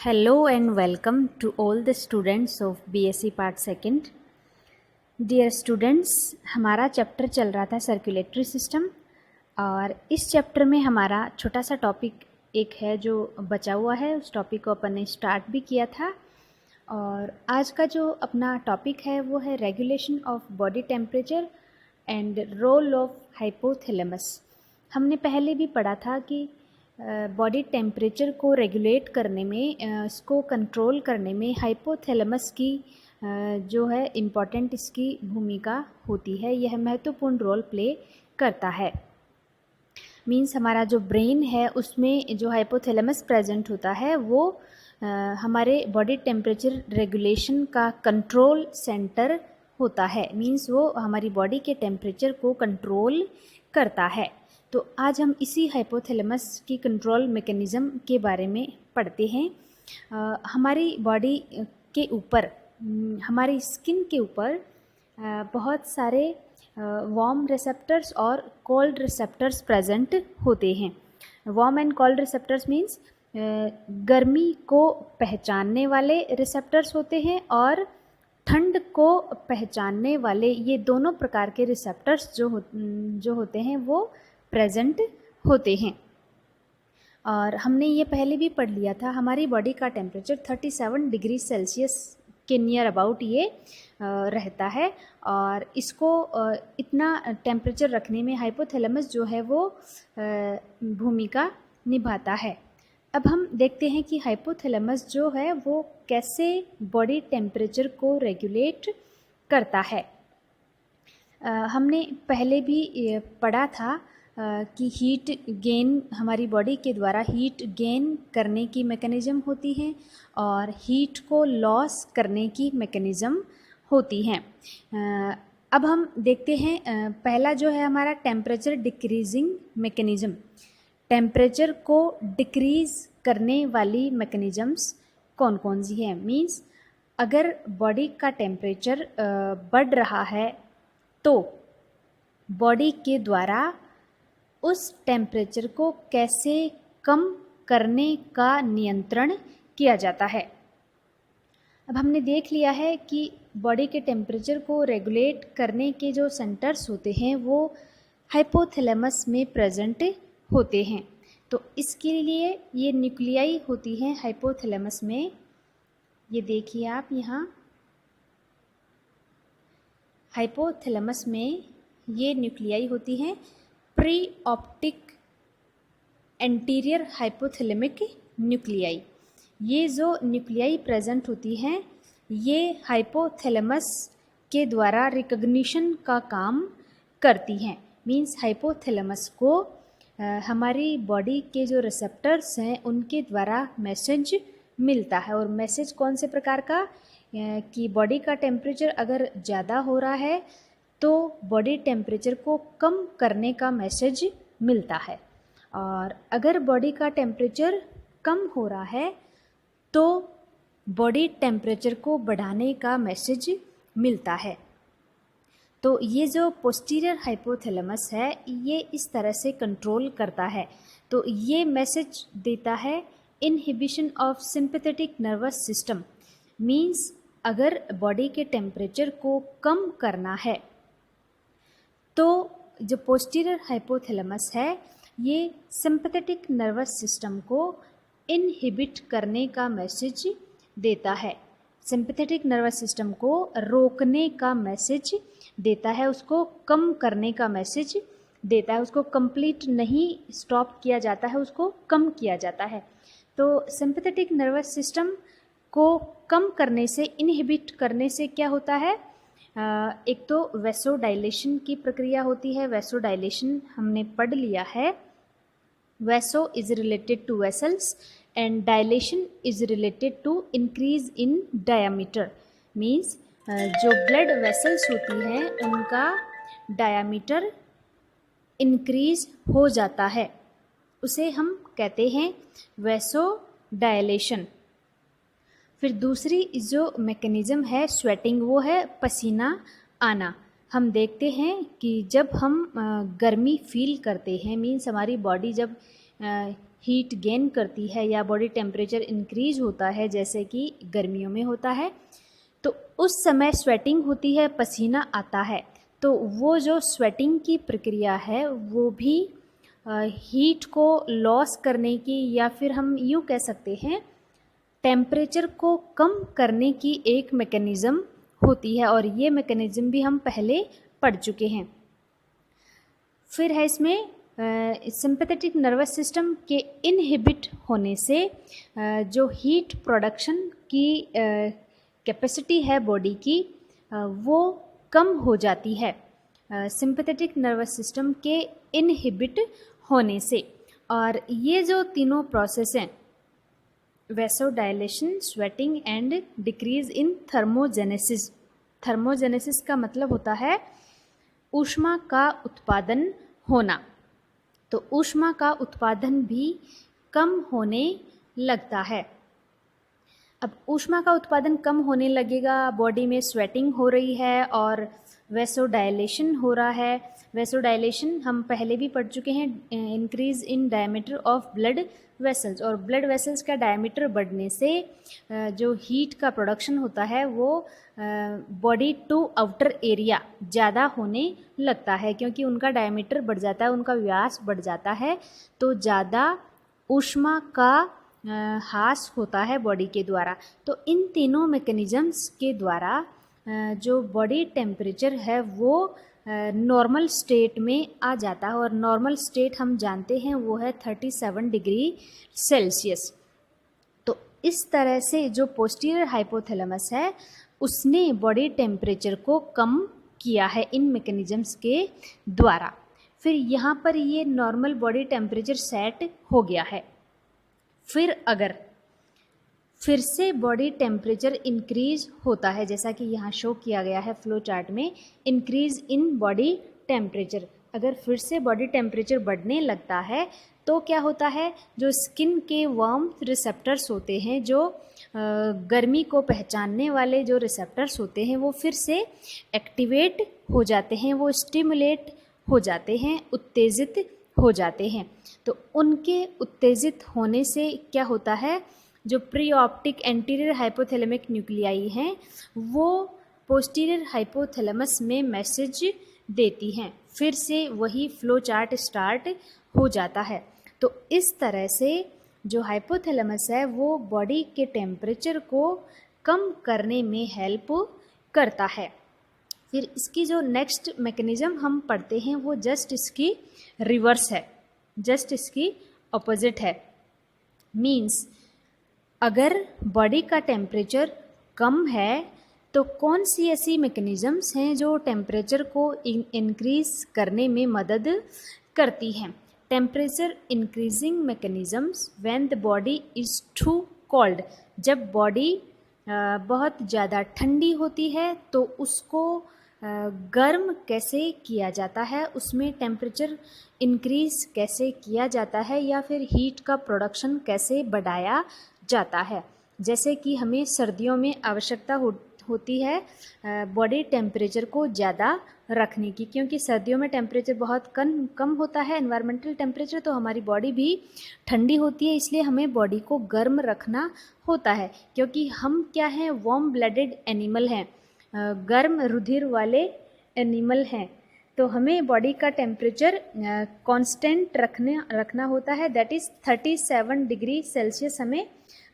Hello and welcome to all the students of BSc Part Second. Dear students, हमारा chapter चल रहा था circulatory system और इस चैप्टर में हमारा छोटा सा टॉपिक एक है जो बचा हुआ है। उस टॉपिक को अपन ने स्टार्ट भी किया था और आज का जो अपना टॉपिक है वो है regulation of body temperature and role of hypothalamus. हमने पहले भी पढ़ा था कि बॉडी टेम्परेचर को रेगुलेट करने में, इसको कंट्रोल करने में हाइपोथैलेमस की जो है इम्पॉर्टेंट इसकी भूमिका होती है। यह महत्वपूर्ण रोल प्ले करता है। मीन्स हमारा जो ब्रेन है उसमें जो हाइपोथैलेमस प्रेजेंट होता है वो हमारे बॉडी टेम्परेचर रेगुलेशन का कंट्रोल सेंटर होता है। मीन्स वो हमारी बॉडी के टेम्परेचर को कंट्रोल करता है। तो आज हम इसी हाइपोथैलेमस की कंट्रोल मैकेनिज़्म के बारे में पढ़ते हैं। हमारी बॉडी के ऊपर, हमारी स्किन के ऊपर बहुत सारे वार्म रिसेप्टर्स और कोल्ड रिसेप्टर्स प्रेजेंट होते हैं। Warm and cold receptors means गर्मी को पहचानने वाले रिसेप्टर्स होते हैं और ठंड को पहचानने वाले, ये दोनों प्रकार के रिसेप्टर्स जो होते हैं वो प्रेजेंट होते हैं। और हमने ये पहले भी पढ़ लिया था, हमारी बॉडी का टेम्परेचर 37 डिग्री सेल्सियस के नियर अबाउट ये रहता है और इसको इतना टेम्परेचर रखने में हाइपोथैलेमस जो है वो भूमिका निभाता है। अब हम देखते हैं कि हाइपोथैलेमस जो है वो कैसे बॉडी टेम्परेचर को रेगुलेट करता है। हमने पहले भी पढ़ा था कि हीट गेन, हमारी बॉडी के द्वारा हीट गेन करने की मैकेनिज़्म होती है और हीट को लॉस करने की मैकेनिज़्म होती हैं। अब हम देखते हैं पहला जो है हमारा टेम्परेचर डिक्रीजिंग मैकेनिज़्म। टेम्परेचर को डिक्रीज़ करने वाली मैकेनिज़म्स कौन कौन सी हैं। मीन्स अगर बॉडी का टेम्परेचर बढ़ रहा है तो बॉडी के द्वारा उस टेम्परेचर को कैसे कम करने का नियंत्रण किया जाता है। अब हमने देख लिया है कि बॉडी के टेम्परेचर को रेगुलेट करने के जो सेंटर्स होते हैं वो हाइपोथैलेमस में प्रेजेंट होते हैं। तो इसके लिए ये न्यूक्लियाई होती हैं हाइपोथैलेमस में। ये देखिए आप यहाँ हाइपोथैलेमस में ये न्यूक्लियाई होती हैं pre optic anterior hypothalamic nuclei. ये जो न्यूक्लियाई प्रेजेंट होती हैं ये हाइपोथैलेमस के द्वारा रिकग्निशन का काम करती हैं। मीन्स हाइपोथैलेमस को हमारी बॉडी के जो रिसेप्टर्स हैं उनके द्वारा मैसेज मिलता है। और मैसेज कौन से प्रकार का, कि बॉडी का टेम्परेचर अगर ज़्यादा हो रहा है तो बॉडी टेम्परेचर को कम करने का मैसेज मिलता है और अगर बॉडी का टेम्परेचर कम हो रहा है तो बॉडी टेम्परेचर को बढ़ाने का मैसेज मिलता है। तो ये जो पोस्टीरियर हाइपोथैलेमस है ये इस तरह से कंट्रोल करता है। तो ये मैसेज देता है inhibition of sympathetic nervous system. Means अगर बॉडी के टेम्परेचर को कम करना है तो जो पोस्टीरियर हाइपोथैलेमस है ये सिंपैथेटिक नर्वस सिस्टम को इनहिबिट करने का मैसेज देता है। सिंपैथेटिक नर्वस सिस्टम को रोकने का मैसेज देता है, उसको कम करने का मैसेज देता है। उसको कंप्लीट नहीं स्टॉप किया जाता है, उसको कम किया जाता है। तो सिंपैथेटिक नर्वस सिस्टम को कम करने से, इनहिबिट करने से क्या होता है, एक तो वैसोडाइलेशन की प्रक्रिया होती है। वैसोडाइलेशन हमने पढ़ लिया है। Vaso is related to vessels and dilation is related to increase in diameter. Means जो ब्लड वेसल्स होती हैं उनका डायामीटर इंक्रीज हो जाता है, उसे हम कहते हैं वैसोडाइलेशन। फिर दूसरी जो मैकेनिज़्म है स्वेटिंग, वो है पसीना आना। हम देखते हैं कि जब हम गर्मी फील करते हैं, मीन्स हमारी बॉडी जब हीट गेन करती है या बॉडी टेम्परेचर इंक्रीज होता है, जैसे कि गर्मियों में होता है, तो उस समय स्वेटिंग होती है, पसीना आता है। तो वो जो स्वेटिंग की प्रक्रिया है वो भी हीट को लॉस करने की, या फिर हम यूँ कह सकते हैं टेम्परेचर को कम करने की एक मैकेनिज़्म होती है, और ये मैकेनिज़्म भी हम पहले पढ़ चुके हैं। फिर है इसमें सिंपैथेटिक नर्वस सिस्टम के इनहिबिट होने से जो हीट प्रोडक्शन की कैपेसिटी है बॉडी की वो कम हो जाती है सिंपैथेटिक नर्वस सिस्टम के इनहिबिट होने से। और ये जो तीनों प्रोसेस हैं, वैसोडायलेशन, sweating and decrease in thermogenesis. Thermogenesis का मतलब होता है ऊष्मा का उत्पादन होना। तो ऊष्मा का उत्पादन भी कम होने लगता है। अब ऊष्मा का उत्पादन कम होने लगेगा, बॉडी में स्वेटिंग हो रही है और वैसोडायलेशन हो रहा है। वैसोडायलेशन हम पहले भी पढ़ चुके हैं, increase in diameter of blood vessels, और ब्लड वेसल्स का डायमीटर बढ़ने से जो हीट का प्रोडक्शन होता है वो बॉडी टू आउटर एरिया ज़्यादा होने लगता है, क्योंकि उनका डायमीटर बढ़ जाता है, उनका व्यास बढ़ जाता है, तो ज़्यादा ऊष्मा का ह्रास होता है बॉडी के द्वारा। तो इन तीनों मैकेनिज़म्स के द्वारा जो बॉडी टेम्परेचर है वो नॉर्मल स्टेट में आ जाता है, और नॉर्मल स्टेट हम जानते हैं वो है 37 डिग्री सेल्सियस। तो इस तरह से जो पोस्टीरियर हाइपोथैलेमस है उसने बॉडी टेम्परेचर को कम किया है इन मैकेनिज़म्स के द्वारा। फिर यहाँ पर ये नॉर्मल बॉडी टेम्परेचर सेट हो गया है। फिर अगर फिर से बॉडी टेम्परेचर इंक्रीज होता है, जैसा कि यहाँ शो किया गया है फ्लो चार्ट में, इंक्रीज इन बॉडी टेम्परेचर, अगर फिर से बॉडी टेम्परेचर बढ़ने लगता है तो क्या होता है, जो स्किन के वार्मथ रिसेप्टर्स होते हैं, जो गर्मी को पहचानने वाले जो रिसेप्टर्स होते हैं वो फिर से एक्टिवेट हो जाते हैं, वो स्टिमुलेट हो जाते हैं, उत्तेजित हो जाते हैं। तो उनके उत्तेजित होने से क्या होता है, जो pre optic anterior hypothalamic nuclei हैं वो पोस्टीरियर हाइपोथैलेमस में मैसेज देती हैं, फिर से वही फ्लो चार्ट स्टार्ट हो जाता है। तो इस तरह से जो हाइपोथैलेमस है वो बॉडी के टेम्परेचर को कम करने में हेल्प करता है। फिर इसकी जो नेक्स्ट मैकेनिज़्म हम पढ़ते हैं वो जस्ट इसकी रिवर्स है, जस्ट इसकी ऑपोजिट है। मीन्स अगर बॉडी का टेम्परेचर कम है तो कौन सी ऐसी मैकेनिज़म्स हैं जो टेम्परेचर को इंक्रीज करने में मदद करती हैं। Temperature increasing mechanisms when the body is too cold, जब बॉडी बहुत ज़्यादा ठंडी होती है तो उसको गर्म कैसे किया जाता है, उसमें टेम्परेचर इंक्रीज कैसे किया जाता है, या फिर हीट का प्रोडक्शन कैसे बढ़ाया जाता है। जैसे कि हमें सर्दियों में आवश्यकता होती है बॉडी टेम्परेचर को ज़्यादा रखने की, क्योंकि सर्दियों में टेम्परेचर बहुत कम होता है एनवायरमेंटल टेम्परेचर, तो हमारी बॉडी भी ठंडी होती है, इसलिए हमें बॉडी को गर्म रखना होता है, क्योंकि हम क्या हैं, वार्म ब्लडेड एनिमल हैं, गर्म रुधिर वाले एनिमल हैं, तो हमें बॉडी का टेम्परेचर कांस्टेंट रखना होता है, दैट इज़ 37 डिग्री सेल्सियस हमें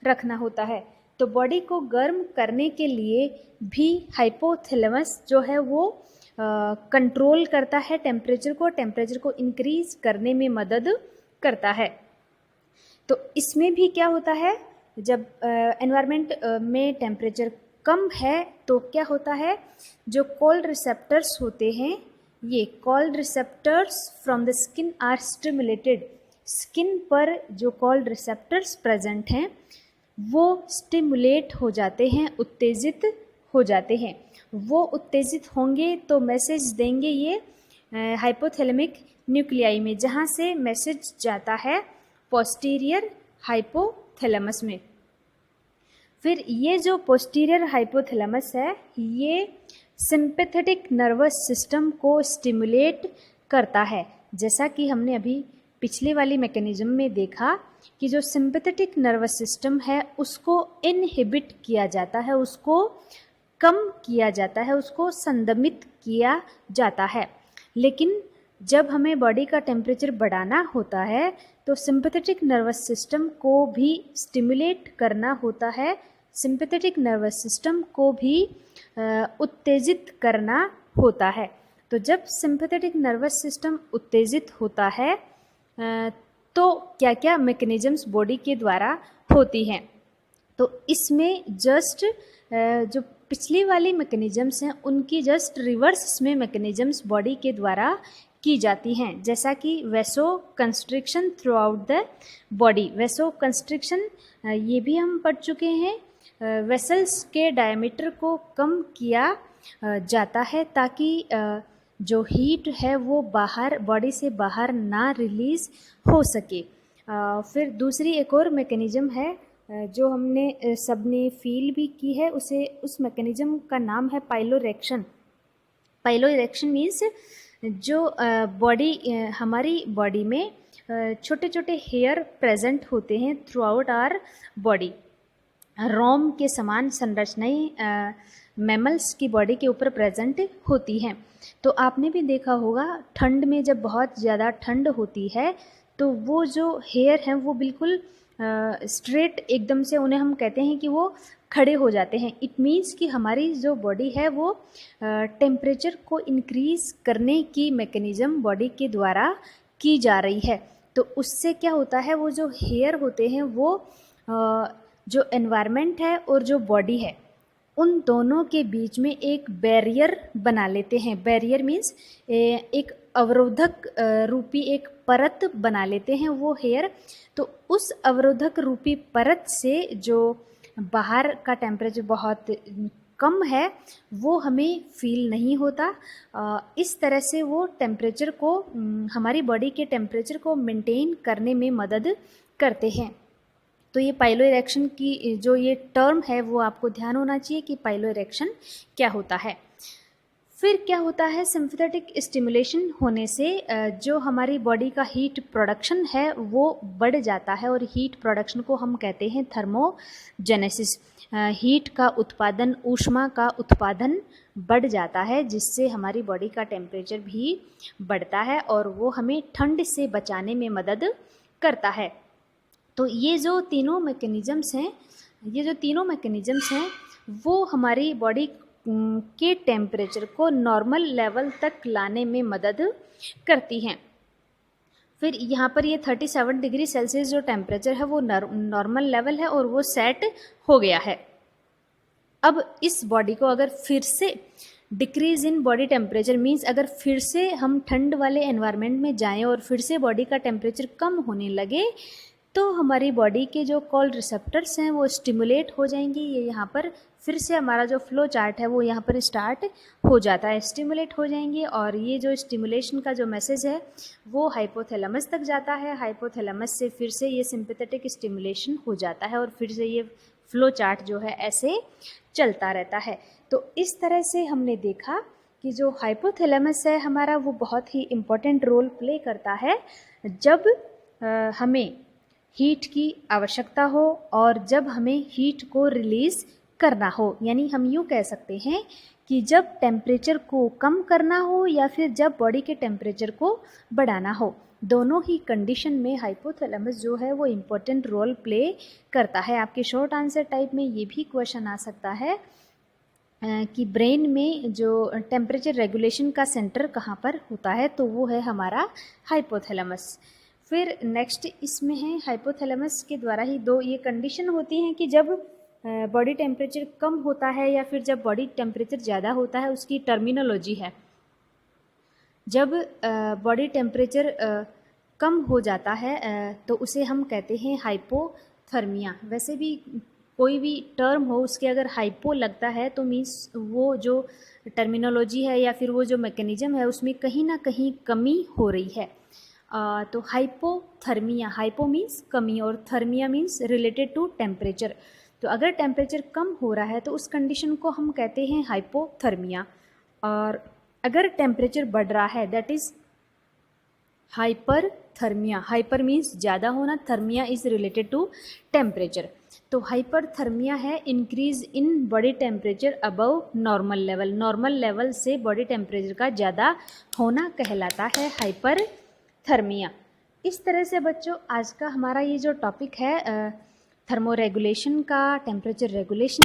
रखना होता है। तो बॉडी को गर्म करने के लिए भी हाइपोथैलेमस जो है वो कंट्रोल करता है टेम्परेचर को इंक्रीज करने में मदद करता है। तो इसमें भी क्या होता है, जब एनवायरनमेंट में टेम्परेचर कम है तो क्या होता है, जो कोल्ड रिसेप्टर्स होते हैं, ये cold receptors from the skin are stimulated, skin पर जो कोल्ड रिसेप्टर्स प्रेजेंट हैं वो स्टिमुलेट हो जाते हैं, उत्तेजित हो जाते हैं। वो उत्तेजित होंगे तो मैसेज देंगे ये हाइपोथैलेमिक न्यूक्लियाई में, जहाँ से मैसेज जाता है पोस्टीरियर हाइपोथैलेमस में। फिर ये जो पोस्टीरियर हाइपोथैलेमस है ये सिंपैथेटिक नर्वस सिस्टम को स्टिमुलेट करता है, जैसा कि हमने अभी पिछले वाली मैकेनिज्म में देखा कि जो सिंपैथेटिक नर्वस सिस्टम है उसको इनहिबिट किया जाता है, उसको कम किया जाता है, उसको संदमित किया जाता है। लेकिन जब हमें बॉडी का टेम्परेचर बढ़ाना होता है तो सिंपैथेटिक नर्वस सिस्टम को भी स्टिमुलेट करना होता है, सिंपैथेटिक नर्वस सिस्टम को भी उत्तेजित करना होता है। तो जब सिंपैथेटिक नर्वस सिस्टम उत्तेजित होता है तो क्या क्या मैकेनिज्म्स बॉडी के द्वारा होती हैं। तो इसमें जस्ट जो पिछली वाली मैकेनिज्म्स हैं उनकी जस्ट रिवर्स इसमें मैकेनिज्म्स बॉडी के द्वारा की जाती हैं, जैसा कि vaso constriction throughout the body. Vaso constriction ये भी हम पढ़ चुके हैं। वेसल्स के डायमीटर को कम किया जाता है ताकि जो हीट है वो बाहर बॉडी से बाहर ना रिलीज़ हो सके। फिर दूसरी एक और मैकेनिज्म है जो हमने सबने फील भी की है, उस मैकेनिज्म का नाम है पाइलोरेक्शन। पाइलोरेक्शन मीन्स जो बॉडी हमारी बॉडी में छोटे छोटे हेयर प्रेजेंट होते हैं थ्रू आउट आवर बॉडी। रोम के समान संरचनाएं मैमल्स की बॉडी के ऊपर प्रेजेंट होती हैं। तो आपने भी देखा होगा ठंड में जब बहुत ज़्यादा ठंड होती है तो वो जो हेयर हैं वो बिल्कुल स्ट्रेट एकदम से, उन्हें हम कहते हैं कि वो खड़े हो जाते हैं। इट मीन्स कि हमारी जो बॉडी है वो टेम्परेचर को इंक्रीज़ करने की मैकेनिज़्म बॉडी के द्वारा की जा रही है। तो उससे क्या होता है, वो जो हेयर होते हैं वो जो एनवायरनमेंट है और जो बॉडी है उन दोनों के बीच में एक बैरियर बना लेते हैं। बैरियर मीन्स एक अवरोधक रूपी एक परत बना लेते हैं वो हेयर। तो उस अवरोधक रूपी परत से जो बाहर का टेम्परेचर बहुत कम है वो हमें फील नहीं होता। इस तरह से वो टेम्परेचर को, हमारी बॉडी के टेम्परेचर को मेंटेन करने में मदद करते हैं। तो ये पाइलोरेक्शन की जो ये टर्म है वो आपको ध्यान होना चाहिए कि पाइलोरेक्शन क्या होता है। फिर क्या होता है, सिंपैथेटिक स्टिमुलेशन होने से जो हमारी बॉडी का हीट प्रोडक्शन है वो बढ़ जाता है और हीट प्रोडक्शन को हम कहते हैं थर्मोजेनेसिस। हीट का उत्पादन, ऊष्मा का उत्पादन बढ़ जाता है जिससे हमारी बॉडी का टेम्परेचर भी बढ़ता है और वो हमें ठंड से बचाने में मदद करता है। तो ये जो तीनों मैकेनिज़म्स हैं वो हमारी बॉडी के टेम्परेचर को नॉर्मल लेवल तक लाने में मदद करती हैं। फिर यहाँ पर ये 37 डिग्री सेल्सियस जो टेम्परेचर है वो नॉर्मल लेवल है और वो सेट हो गया है। अब इस बॉडी को अगर फिर से decrease in body temperature means अगर फिर से हम ठंड वाले एनवायरनमेंट में जाएं और फिर से बॉडी का टेम्परेचर कम होने लगे तो हमारी बॉडी के जो कॉल रिसेप्टर्स हैं वो स्टिमुलेट हो जाएंगे। ये यहाँ पर फिर से हमारा जो फ्लो चार्ट है वो यहाँ पर स्टार्ट हो जाता है, स्टिमुलेट हो जाएंगे और ये जो स्टिमुलेशन का जो मैसेज है वो हाइपोथैलेमस तक जाता है। हाइपोथैलेमस से फिर से ये सिंपैथेटिक स्टिमुलेशन हो जाता है और फिर से ये फ्लो चार्ट जो है ऐसे चलता रहता है। तो इस तरह से हमने देखा कि जो हाइपोथैलेमस है हमारा वो बहुत ही इम्पोर्टेंट रोल प्ले करता है जब हमें हीट की आवश्यकता हो और जब हमें हीट को रिलीज़ करना हो। यानी हम यूँ कह सकते हैं कि जब टेम्परेचर को कम करना हो या फिर जब बॉडी के टेम्परेचर को बढ़ाना हो, दोनों ही कंडीशन में हाइपोथैलेमस जो है वो इम्पोर्टेंट रोल प्ले करता है। आपके शॉर्ट आंसर टाइप में ये भी क्वेश्चन आ सकता है कि ब्रेन में जो टेम्परेचर रेगुलेशन का सेंटर कहाँ पर होता है, तो वो है हमारा हाइपोथैलेमस। फिर नेक्स्ट इसमें है हाइपोथैलेमस के द्वारा ही दो ये कंडीशन होती हैं कि जब बॉडी टेम्परेचर कम होता है या फिर जब बॉडी टेम्परेचर ज़्यादा होता है, उसकी टर्मिनोलॉजी है। जब बॉडी टेम्परेचर कम हो जाता है तो उसे हम कहते हैं हाइपोथर्मिया। वैसे भी कोई भी टर्म हो उसके अगर हाइपो लगता है तो मीन्स वो जो टर्मिनोलॉजी है या फिर वो जो मैकेनिज्म है उसमें कहीं ना कहीं कमी हो रही है। तो हाइपोथर्मिया, हाइपो मीन्स कमी और थर्मिया मीन्स रिलेटेड टू टेम्परेचर। तो अगर टेम्परेचर कम हो रहा है तो उस कंडीशन को हम कहते हैं हाइपोथर्मिया, और अगर टेम्परेचर बढ़ रहा है that is hyperthermia, hyper means ज़्यादा होना, थर्मिया इज़ रिलेटेड टू टेम्परेचर। तो हाइपरथर्मिया है increase in body temperature above normal level, normal level से बॉडी टेम्परेचर का ज़्यादा होना कहलाता है हाइपरथर्मिया। इस तरह से बच्चों आज का हमारा ये जो टॉपिक है थर्मो रेगुलेशन का, टेम्परेचर रेगुलेशन